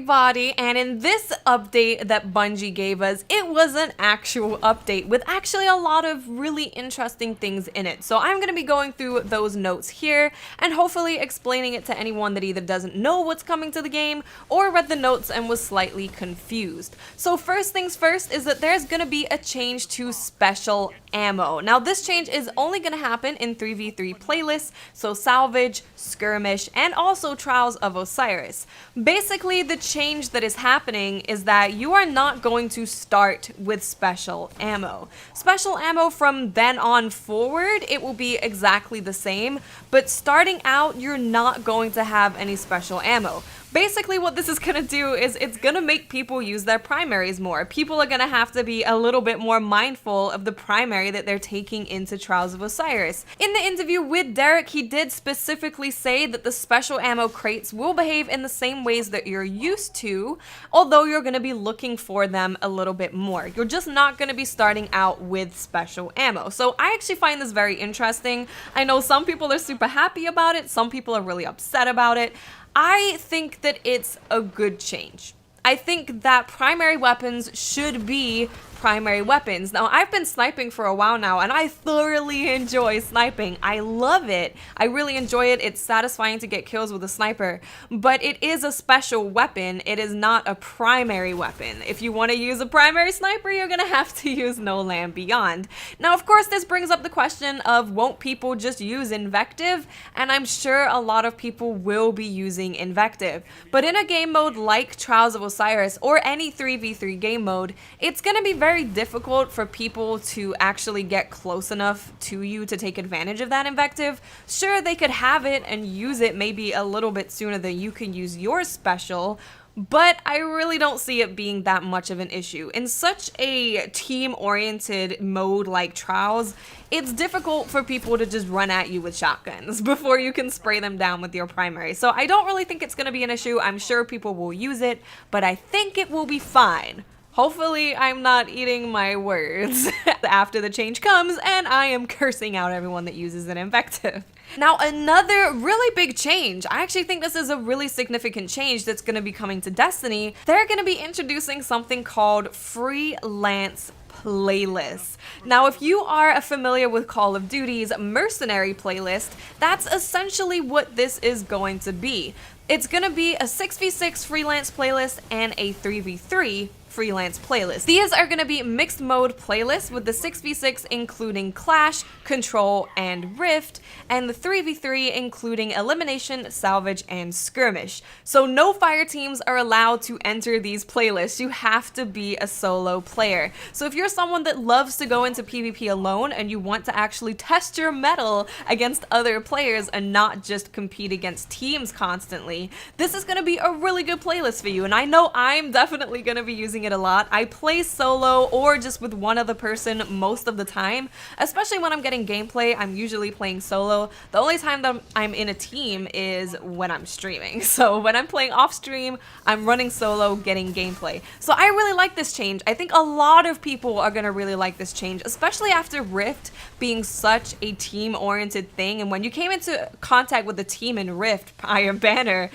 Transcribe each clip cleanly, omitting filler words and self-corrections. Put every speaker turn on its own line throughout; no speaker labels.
everybody, and in this update that Bungie gave us, it was an actual update with actually a lot of really interesting things in it. So I'm going to be going through those notes here and hopefully explaining it to anyone that either doesn't know what's coming to the game or read the notes and was slightly confused. So first things first is that there's going to be a change to special ammo. Now this change is only going to happen in 3v3 playlists, so Salvage, Skirmish, and also Trials of Osiris. Basically, the change that is happening is that you are not going to start with special ammo. Special ammo from then on forward, it will be exactly the same, but starting out, you're not going to have any special ammo. Basically, what this is going to do is it's going to make people use their primaries more. People are going to have to be a little bit more mindful of the primary that they're taking into Trials of Osiris. In the interview with Derek, he did specifically say that the special ammo crates will behave in the same ways that you're used to, although you're going to be looking for them a little bit more. You're just not going to be starting out with special ammo. So I actually find this very interesting. I know some people are super happy about it, some people are really upset about it. I think that it's a good change. I think that primary weapons should be primary weapons. Now, I've been sniping for a while now, and I thoroughly enjoy sniping. I love it. I really enjoy it. It's satisfying to get kills with a sniper, but it is a special weapon. It is not a primary weapon. If you want to use a primary sniper, you're gonna have to use No Land Beyond. Now, of course, this brings up the question of won't people just use Invective? And I'm sure a lot of people will be using Invective. But in a game mode like Trials of Osiris or any 3v3 game mode, it's gonna be very difficult for people to actually get close enough to you to take advantage of that invective. Sure, they could have it and use it maybe a little bit sooner than you can use your special, but I really don't see it being that much of an issue. In such a team-oriented mode like Trials, it's difficult for people to just run at you with shotguns before you can spray them down with your primary. So I don't really think it's going to be an issue. I'm sure people will use it, but I think it will be fine. Hopefully, I'm not eating my words after the change comes and I am cursing out everyone that uses an invective. Now, another really big change. I actually think this is a really significant change that's going to be coming to Destiny. They're going to be introducing something called Freelance Playlists. Now, if you are familiar with Call of Duty's Mercenary playlist, that's essentially what this is going to be. It's going to be a 6v6 freelance playlist and a 3v3 freelance playlist. These are going to be mixed mode playlists with the 6v6 including Clash, Control, and Rift, and the 3v3 including Elimination, Salvage, and Skirmish. So no fire teams are allowed to enter these playlists. You have to be a solo player. So if you're someone that loves to go into PvP alone and you want to actually test your mettle against other players and not just compete against teams constantly, this is going to be a really good playlist for you. And I know I'm definitely going to be using it a lot. I play solo or just with one other person most of the time, especially when I'm getting gameplay. I'm usually playing solo. The only time that I'm in a team is when I'm streaming. So when I'm playing off stream, I'm running solo getting gameplay. So I really like this change. I think a lot of people are gonna really like this change, especially after Rift being such a team-oriented thing. And when you came into contact with the team in Rift, Iron Banner,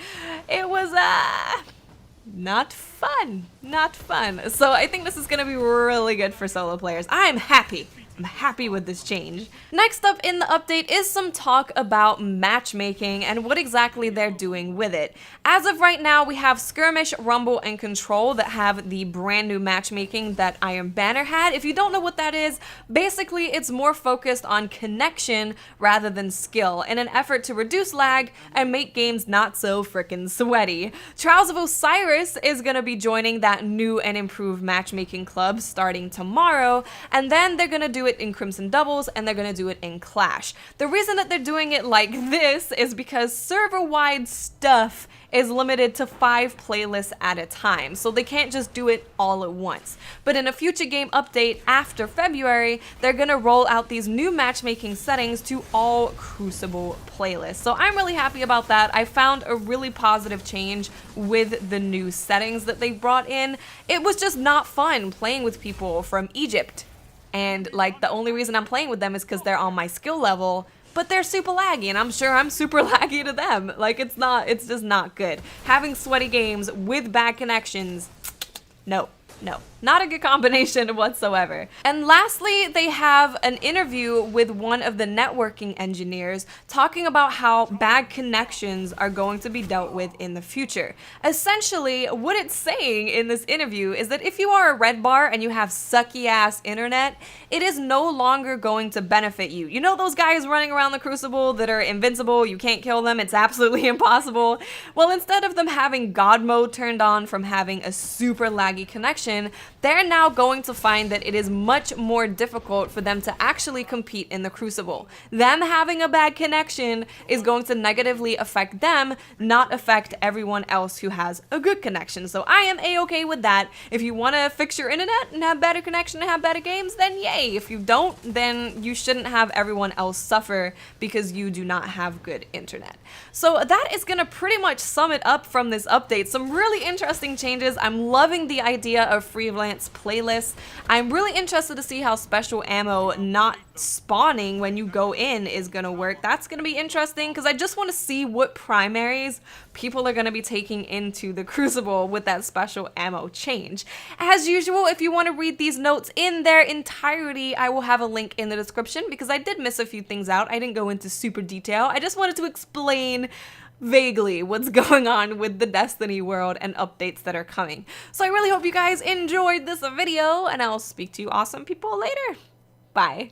it was not fun. So I think this is going to be really good for solo players. I'm happy with this change. Next up in the update is some talk about matchmaking and what exactly they're doing with it. As of right now, we have Skirmish, Rumble, and Control that have the brand new matchmaking that Iron Banner had. If you don't know what that is, basically it's more focused on connection rather than skill in an effort to reduce lag and make games not so frickin' sweaty. Trials of Osiris is going to be joining that new and improved matchmaking club starting tomorrow, and then they're going to do it in Crimson Doubles and they're going to do it in Clash. The reason that they're doing it like this is because server-wide stuff is limited to 5 playlists at a time, so they can't just do it all at once. But in a future game update after February, they're gonna roll out these new matchmaking settings to all Crucible playlists. So I'm really happy about that. I found a really positive change with the new settings that they brought in. It was just not fun playing with people from Egypt. And like the only reason I'm playing with them is because they're on my skill level. but they're super laggy, and I'm sure I'm super laggy to them. Like, it's just not good. Having sweaty games with bad connections, no. No, not a good combination whatsoever. And lastly, they have an interview with one of the networking engineers talking about how bad connections are going to be dealt with in the future. Essentially, what it's saying in this interview is that if you are a red bar and you have sucky ass internet, it is no longer going to benefit you. You know those guys running around the Crucible that are invincible, you can't kill them, it's absolutely impossible? Well, instead of them having God mode turned on from having a super laggy connection, they're now going to find that it is much more difficult for them to actually compete in the Crucible. Them having a bad connection is going to negatively affect them, not affect everyone else who has a good connection. So I am a-okay with that. If you want to fix your internet and have better connection and have better games, then yay. If you don't, then you shouldn't have everyone else suffer because you do not have good internet. So that is going to pretty much sum it up from this update. Some really interesting changes. I'm loving the idea of freelance playlists. I'm really interested to see how special ammo not spawning when you go in is gonna work. That's gonna be interesting because I just want to see what primaries people are gonna be taking into the Crucible with that special ammo change. As usual, if you want to read these notes in their entirety, I will have a link in the description because I did miss a few things out. I didn't go into super detail. I just wanted to explain vaguely what's going on with the Destiny world and updates that are coming. So I really hope you guys enjoyed this video, and I'll speak to you awesome people later. Bye.